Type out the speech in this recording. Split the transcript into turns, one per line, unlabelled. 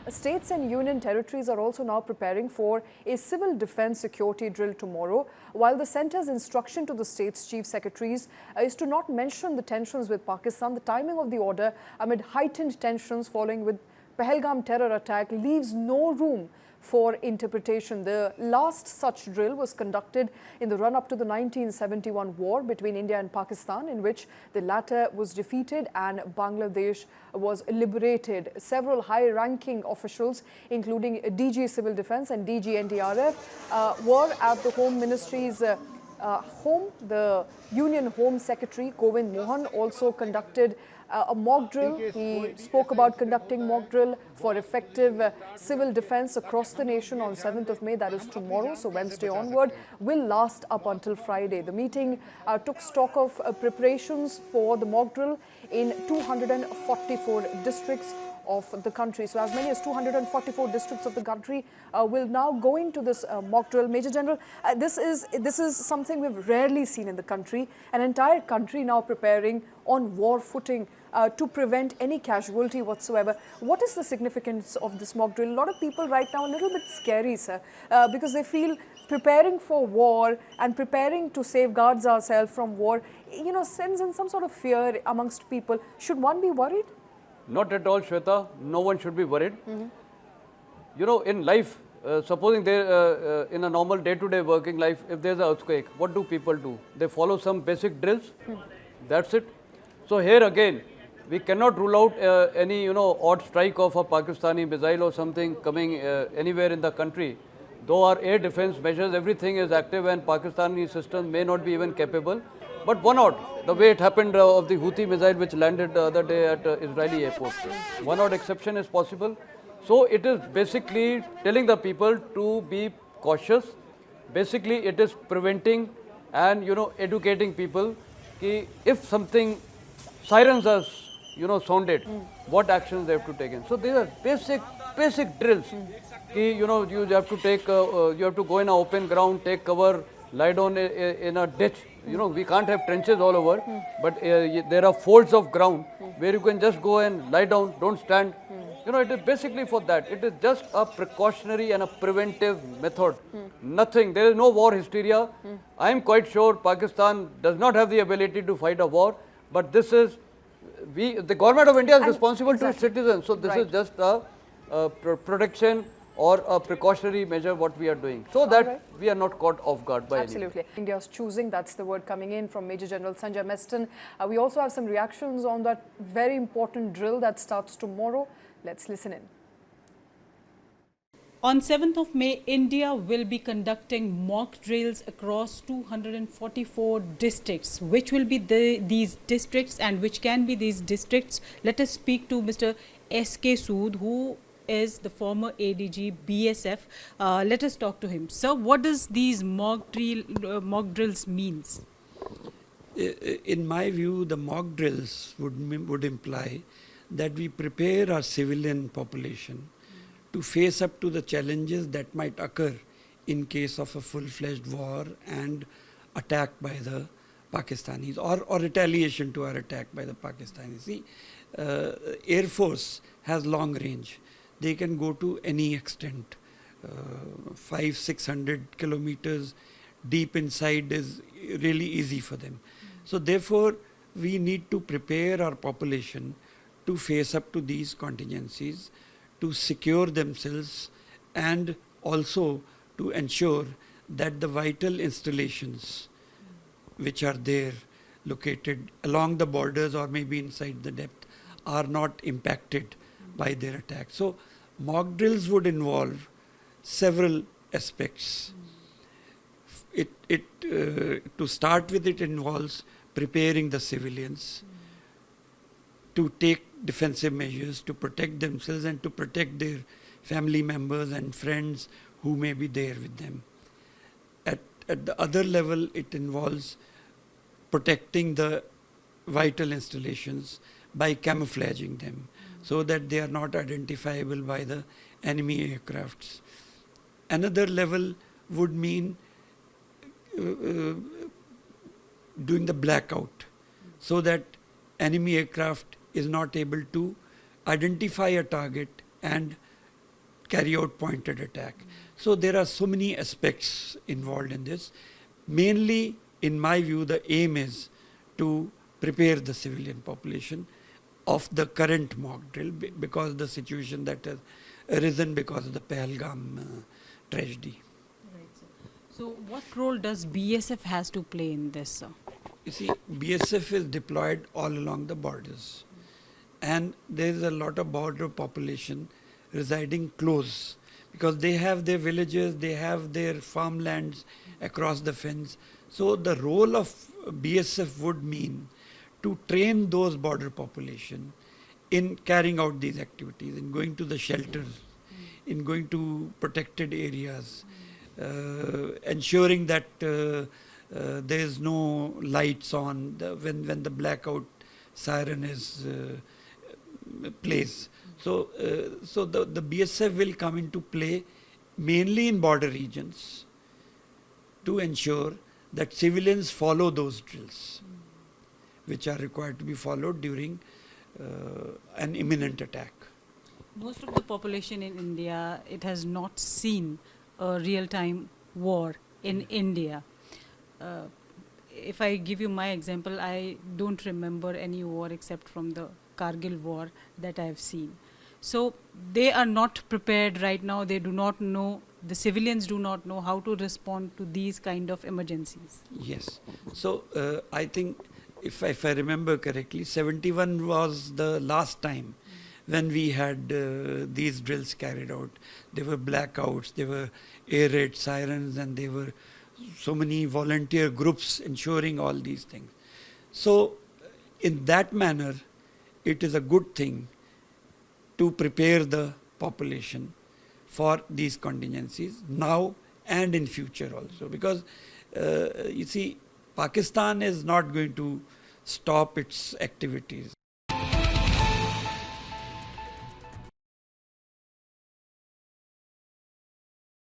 States and union territories are also now preparing for a civil defense security drill tomorrow, while the centre's instruction to the states' chief secretaries is to not mention the tensions with Pakistan. The timing of the order amid heightened tensions following with Pahalgam terror attack leaves no room for interpretation. The last such drill was conducted in the run-up to the 1971 war between India and Pakistan, in which the latter was defeated and Bangladesh was liberated. Several high-ranking officials, including DG Civil Defence and DG NDRF, were at the Home Ministry's home. The Union Home Secretary Govind Mohan also conducted a mock drill. He spoke about conducting mock drill for effective civil defense across the nation on 7th of May, that is tomorrow, so Wednesday onward, will last up until Friday. The meeting took stock of preparations for the mock drill in 244 districts of the country. So as many as 244 districts of the country will now go into this mock drill. Major General, this is something we've rarely seen in the country. An entire country now preparing on war footing to prevent any casualty whatsoever. What is the significance of this mock drill? A lot of people right now are a little bit scary, sir, because they feel preparing for war and preparing to safeguard ourselves from war, sends in some sort of fear amongst people. Should one be worried?
Not at all, Shweta. No one should be worried. In life, supposing they in a normal day-to-day working life, if there's an earthquake, what do people do? They follow some basic drills. That's it. So here again, we cannot rule out any odd strike of a Pakistani missile or something coming anywhere in the country. Though our air defense measures, everything is active and Pakistani system may not be even capable. But one odd, the way it happened of the Houthi missile which landed the other day at Israeli airport. One odd exception is possible. So it is basically telling the people to be cautious. Basically it is preventing and educating people ki if something sirens are sounded, what actions they have to take in. So these are basic drills. Ki, you have to take you have to go in an open ground, take cover, lie down in a ditch. We can't have trenches all over, but there are folds of ground where you can just go and lie down, don't stand. It is basically for that. It is just a precautionary and a preventive method. Nothing. There is no war hysteria. I am quite sure Pakistan does not have the ability to fight a war, but this is, the government of India is responsible to its citizens. So this is just a protection or a precautionary measure what we are doing, so that we are not caught off guard by
Absolutely. India's choosing, that's the word coming in from Major General Sanjay Meston. We also have some reactions on that very important drill that starts tomorrow. Let's listen in.
On 7th of May, India will be conducting mock drills across 244 districts. Which will be these districts and which can be these districts? Let us speak to Mr. S.K. Sood, who is the former ADG BSF. Let us talk to him. Sir, what does these mock drills means?
In my view, the mock drills would imply that we prepare our civilian population to face up to the challenges that might occur in case of a full-fledged war and attack by the Pakistanis or retaliation to our attack by the Pakistanis. See, Air Force has long range. They can go to any extent. 500-600 kilometers deep inside is really easy for them. So therefore, we need to prepare our population to face up to these contingencies, to secure themselves, and also to ensure that the vital installations which are there located along the borders or maybe inside the depth are not impacted by their attack. So mock drills would involve several aspects. To start with, it involves preparing the civilians to take defensive measures to protect themselves and to protect their family members and friends who may be there with them. At the other level, it involves protecting the vital installations by camouflaging them so that they are not identifiable by the enemy aircrafts. Another level would mean doing the blackout so that enemy aircraft is not able to identify a target and carry out pointed attack. So there are so many aspects involved in this. Mainly, in my view, the aim is to prepare the civilian population of the current mock drill because the situation that has arisen because of the Pahalgam tragedy.
Right, sir. So what role does BSF has to play in this, sir?
You see, BSF is deployed all along the borders, and there is a lot of border population residing close because they have their villages, they have their farmlands across the fence. So the role of BSF would mean to train those border population in carrying out these activities, in going to the shelters, in going to protected areas, ensuring that there is no lights on when the blackout siren is placed. So the BSF will come into play mainly in border regions to ensure that civilians follow those drills which are required to be followed during an imminent attack.
Most of the population in India, it has not seen a real-time war in India. If I give you my example, I don't remember any war except from the Kargil war that I have seen. So they are not prepared right now. They do not know, the civilians do not know how to respond to these kind of emergencies.
Yes. So I think if I remember correctly, 71 was the last time when we had these drills carried out. There were blackouts, there were air raid sirens, and there were so many volunteer groups ensuring all these things. So in that manner, it is a good thing to prepare the population for these contingencies now and in future also, because you see, Pakistan is not going to stop its activities.